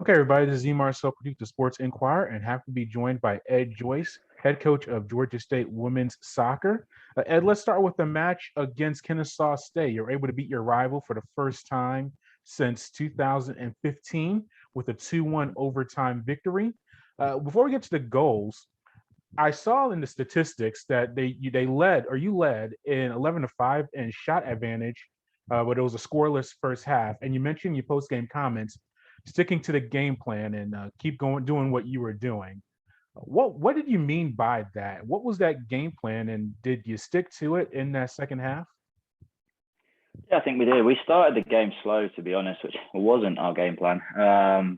Okay, everybody, this is Zemar Sopraduk, the Sports Inquirer, and happy to be joined by Ed Joyce, head coach of Georgia State women's soccer. Ed, let's start with the match against Kennesaw State. You're able to beat your rival for the first time since 2015 with a 2-1 overtime victory. Before we get to the goals, I saw in the statistics that they led or you led in 11-5 in shot advantage, but it was a scoreless first half. And you mentioned in your post game comments sticking to the game plan and keep going doing what you were doing. What did you mean by that? What was that game plan, and did you stick to it in that second half? Yeah, I think we did. We started the game slow, to be honest, which wasn't our game plan.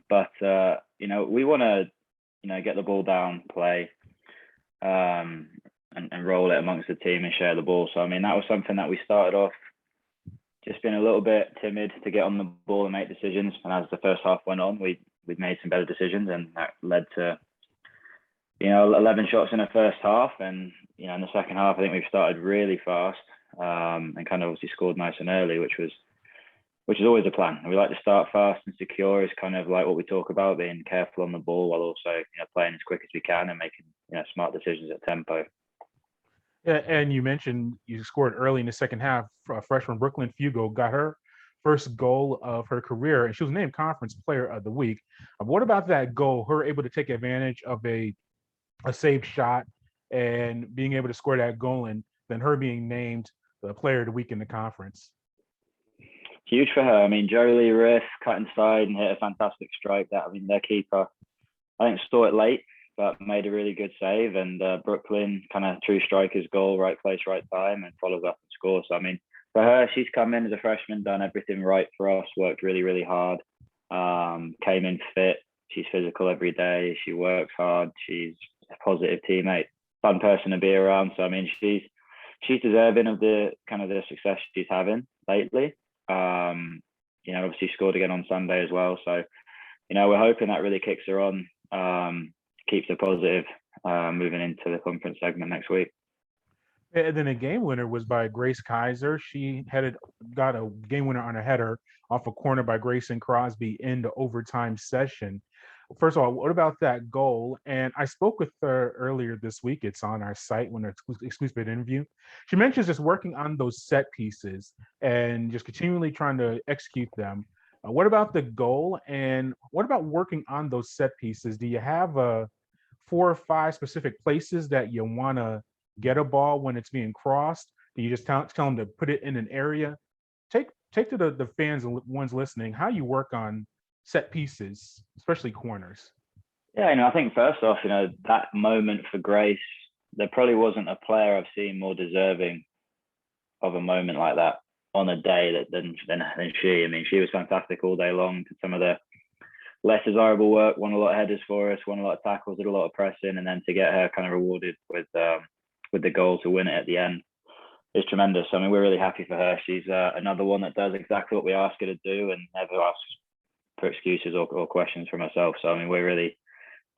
But we want to, get the ball down, play, and roll it amongst the team and share the ball. So, I mean, that was something that we started off just being a little bit timid to get on the ball and make decisions. And as the first half went on, we made some better decisions, and that led to 11 shots in the first half. And in the second half, I think we've started really fast and kind of obviously scored nice and early, which is always a plan. We like to start fast and secure. Is kind of like what we talk about, being careful on the ball while also playing as quick as we can and making smart decisions at tempo. Yeah, and you mentioned you scored early in the second half. Freshman Brooklynn Fugel got her first goal of her career, and she was named Conference Player of the Week. What about that goal? Her able to take advantage of a saved shot and being able to score that goal, and then her being named the Player of the Week in the conference. Huge for her. I mean, Jolie Riff cut inside and hit a fantastic strike. Their keeper, I think, saw it late, but made a really good save. And Brooklyn, kind of true striker's goal, right place, right time, and follows up and scores. So, I mean, for her, she's come in as a freshman, done everything right for us, worked really, really hard, came in fit. She's physical every day. She works hard. She's a positive teammate, fun person to be around. So, I mean, she's deserving of the kind of the success she's having lately. Obviously scored again on Sunday as well. So, we're hoping that really kicks her on, keeps her positive, moving into the conference segment next week. And then a game winner was by Grace Kaiser. She got a game winner on a header off a corner by Grayson Crosby in the overtime session. First of all, what about that goal? And I spoke with her earlier this week. It's on our site when an exclusive interview. She mentions just working on those set pieces and just continually trying to execute them. What about the goal? And what about working on those set pieces? Do you have 4 or 5 specific places that you want to get a ball when it's being crossed? Do you just tell them to put it in an area? Take to the fans and ones listening how you work on set pieces, especially corners. Yeah, I think first off, that moment for Grace, there probably wasn't a player I've seen more deserving of a moment like that on a day than she. I mean, she was fantastic all day long. Did some of the less desirable work, won a lot of headers for us, won a lot of tackles, did a lot of pressing, and then to get her kind of rewarded with the goal to win it at the end is tremendous. I mean, we're really happy for her. She's another one that does exactly what we ask her to do and never asks for excuses or questions from herself. So, I mean, we're really,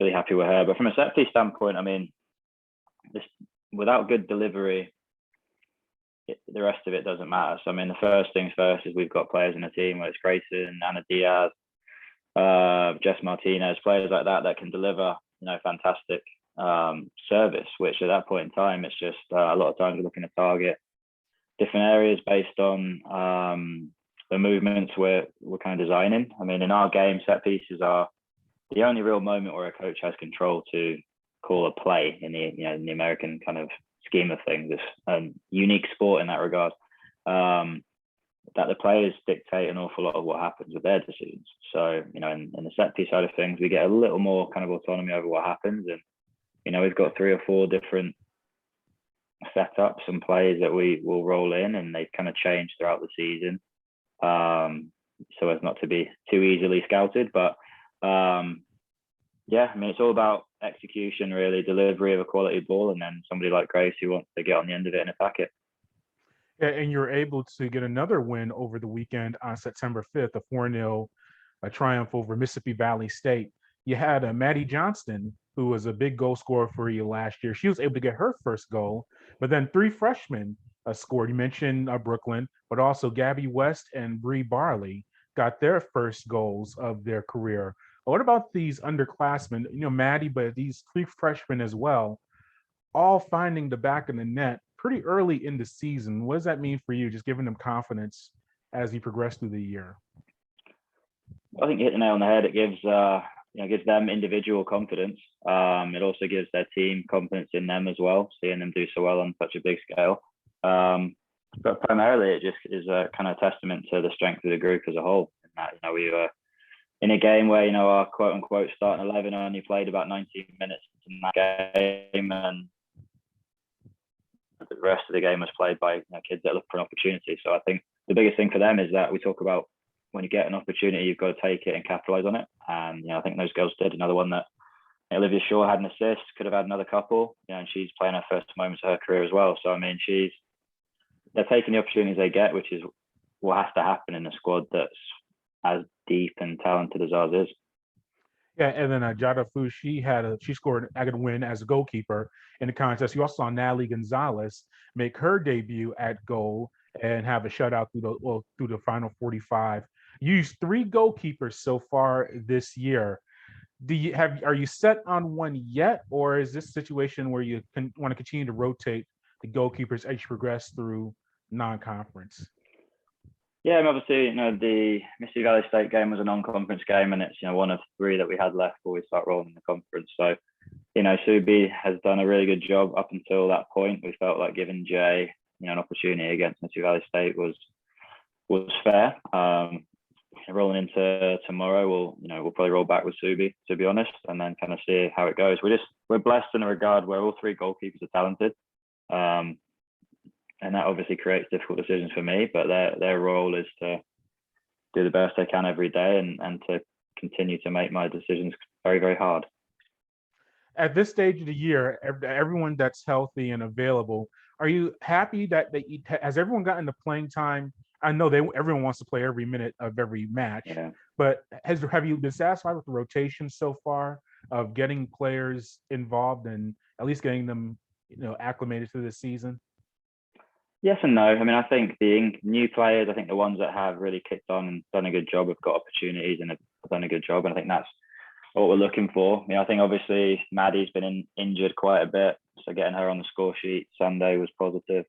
really happy with her. But from a set piece standpoint, I mean, without good delivery, the rest of it doesn't matter. So, I mean, the first things first is we've got players in the team, whether it's Grayson, Anna Diaz, Jess Martinez, players like that can deliver, fantastic service, which at that point in time, it's just a lot of times we're looking to target different areas based on the movements we're kind of designing. I mean, in our game, set pieces are the only real moment where a coach has control to call a play in the American kind of scheme of things. It's a unique sport in that regard, that the players dictate an awful lot of what happens with their decisions. So, in the set piece side of things, we get a little more kind of autonomy over what happens. And, we've got 3 or 4 different setups and plays that we will roll in, and they kind of change throughout the season, so as not to be too easily scouted. But I mean, it's all about execution, really, delivery of a quality ball, and then somebody like Grace who wants to get on the end of it and attack it. And you're able to get another win over the weekend on September 5th, a 4-0 triumph over Mississippi Valley State. You had Maddie Johnston, who was a big goal scorer for you last year. She was able to get her first goal, but then 3 freshmen scored. You mentioned Brooklyn, but also Gabby West and Bree Barley got their first goals of their career. What about these underclassmen? Maddie, but these three freshmen as well, all finding the back of the net pretty early in the season. What does that mean for you, just giving them confidence as you progress through the year? I think you hit the nail on the head. It gives them individual confidence. It also gives their team confidence in them as well, seeing them do so well on such a big scale. But primarily, it just is a kind of testament to the strength of the group as a whole. And that, we were in a game where, our quote unquote starting 11 only played about 19 minutes in that game, and the rest of the game was played by kids that look for an opportunity. So I think the biggest thing for them is that we talk about when you get an opportunity, you've got to take it and capitalize on it. And I think those girls did. Another one that Olivia Shaw had an assist, could have had another couple. And she's playing her first moments of her career as well. So I mean, they're taking the opportunities they get, which is what has to happen in a squad that's as deep and talented as ours is. Yeah, and then Jada Fu, she scored a good win as a goalkeeper in the contest. You also saw Natalie Gonzalez make her debut at goal and have a shutout through the final 45. You used three goalkeepers so far this year. Are you set on one yet, or is this a situation where you want to continue to rotate the goalkeepers as you progress through non-conference? Yeah, and obviously, the Mississippi Valley State game was a non-conference game, and it's one of three that we had left before we start rolling the conference. So, Subi has done a really good job up until that point. We felt like giving Jay, an opportunity against Mississippi Valley State was fair. Rolling into tomorrow, we'll probably roll back with Subi, to be honest, and then kind of see how it goes. We're blessed in a regard where all three goalkeepers are talented. And that obviously creates difficult decisions for me, but their role is to do the best they can every day and to continue to make my decisions very, very hard. At this stage of the year, everyone that's healthy and available, are you happy that has everyone gotten the playing time? I know everyone wants to play every minute of every match, yeah. But have you been satisfied with the rotation so far of getting players involved and at least getting them, acclimated to this season? Yes and no. I mean, I think the new players, I think the ones that have really kicked on and done a good job have got opportunities and have done a good job. And I think that's what we're looking for. I think obviously Maddie's been injured quite a bit. So getting her on the score sheet Sunday was positive.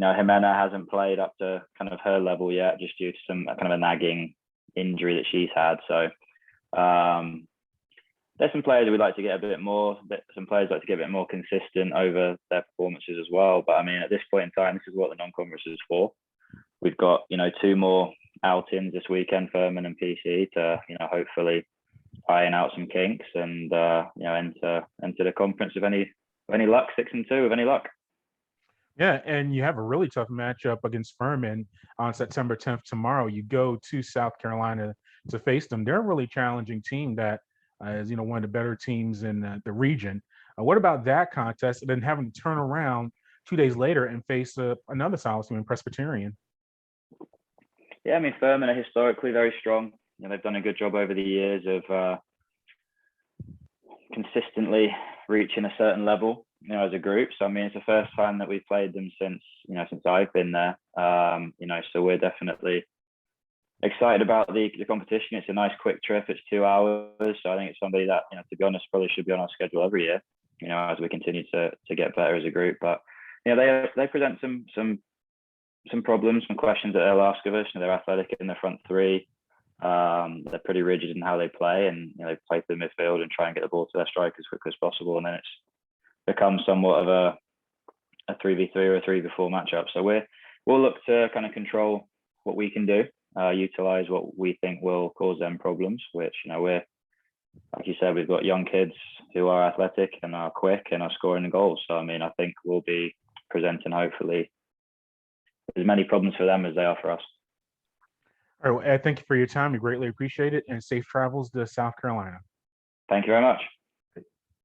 Jimena hasn't played up to kind of her level yet, just due to some kind of a nagging injury that she's had. So there's some players we'd like to get a bit more, some players like to get a bit more consistent over their performances as well. But I mean, at this point in time, this is what the non-conference is for. We've got, two more outings this weekend, Furman and PC, to, hopefully iron out some kinks and, enter the conference with any luck, 6-2 with any luck. Yeah, and you have a really tough matchup against Furman on September 10th tomorrow. You go to South Carolina to face them. They're a really challenging team that is, one of the better teams in the region. What about that contest and then having to turn around 2 days later and face another solid team in Presbyterian? Yeah, I mean, Furman are historically very strong. They've done a good job over the years of consistently reaching a certain level, as a group. So I mean, it's the first time that we've played them since I've been there. So we're definitely excited about the competition. It's a nice quick trip. It's 2 hours. So I think it's somebody that, to be honest, probably should be on our schedule every year, as we continue to get better as a group. But they present some problems, some questions that they'll ask of us. They're athletic in the front three. They're pretty rigid in how they play, and they play to the midfield and try and get the ball to their strike as quickly as possible. And then it's become somewhat of a 3v3 or a 3v4 matchup. So we'll look to kind of control what we can do, utilize what we think will cause them problems, which, we're, like you said, we've got young kids who are athletic and are quick and are scoring the goals. So, I mean, I think we'll be presenting, hopefully, as many problems for them as they are for us. All right, well, Ed, thank you for your time. We greatly appreciate it, and safe travels to South Carolina. Thank you very much.